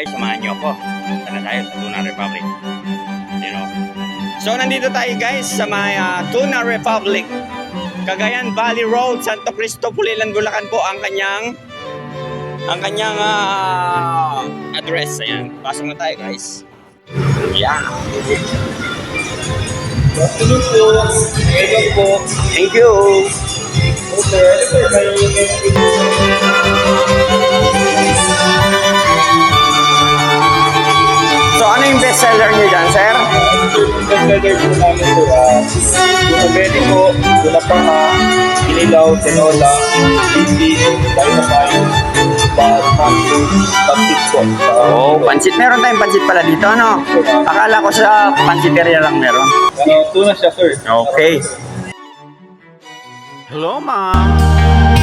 Ay, samahan niyo ako. Sana tayo sa Tuna Republic. You know? So, nandito tayo guys sa may Tuna Republic. Cagayan Valley Road, Santo Cristo, Pulilan, Bulacan po ang kanyang address. Ayan, pasok na tayo guys. Yeah. Afternoon po. Welcome po. Thank you. So, ano yung best seller niyo dyan, sir? Yung bestseller po namin po, Tuna po, Tuna Panga, Kinilaw, Tinola, Hindi, Dynamite, Pansit po. Oh, pansit. Meron tayong pansit pala dito, ano? Akala ko sa pansiteria lang meron. Tuna siya, sir. Okay. Hello, ma'am.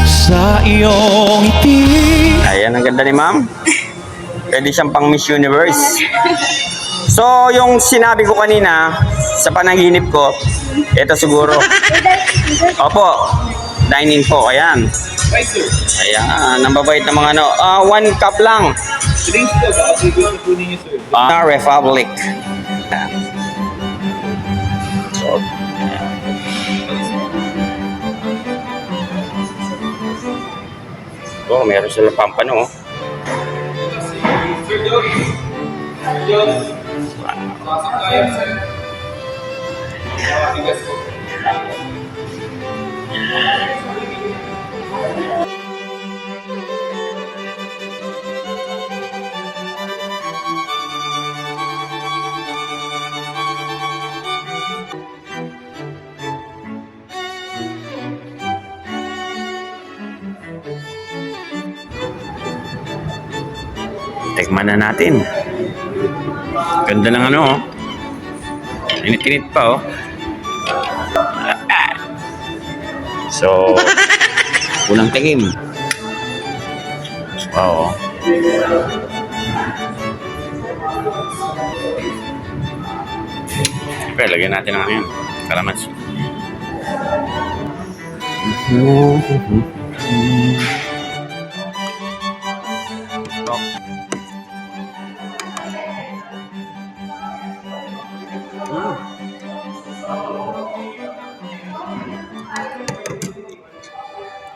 Sa iyong ngiti. Ayan, ang ganda ni ma'am. Pwede siyang pang Miss Universe. So, yung sinabi ko kanina, sa panaginip ko, ito siguro. Opo, dining po, ayan. Right, sir. Ayan, ang babait ng mga ano. 1 cup lang. Drinks po, baka gusto po ninyo, sir. Republic. So, oh, meron sila pampano. Sir John. John. Pasok tayo, sir. Matigas po. Tikman na natin. Ganda ng ano, oh. Init-init pa, oh. So, unang tingin. Wow. Okay, lagyan natin ng ano yan. Kalamansi.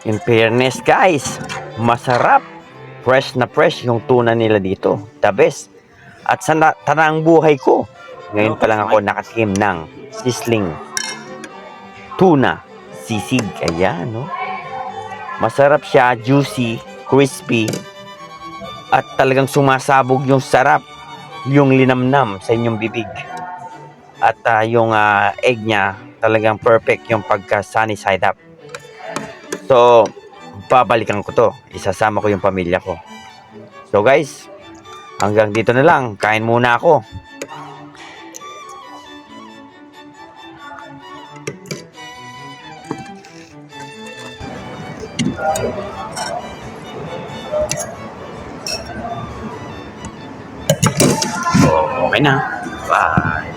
In fairness guys, masarap. Fresh na fresh yung tuna nila dito. The best. At sa tanang buhay ko, ngayon pa lang ako nakatikim ng sizzling tuna sisig. Ayan, no? Masarap siya, juicy, crispy, at talagang sumasabog yung sarap, yung linamnam sa inyong bibig. At yung egg niya, talagang perfect yung pagka sunny side up. So, babalikan ko to. Isasama ko yung pamilya ko. So guys, hanggang dito na lang. Kain muna ako. Okay na. Bye.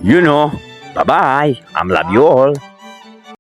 You know. Bye-bye. I love you all.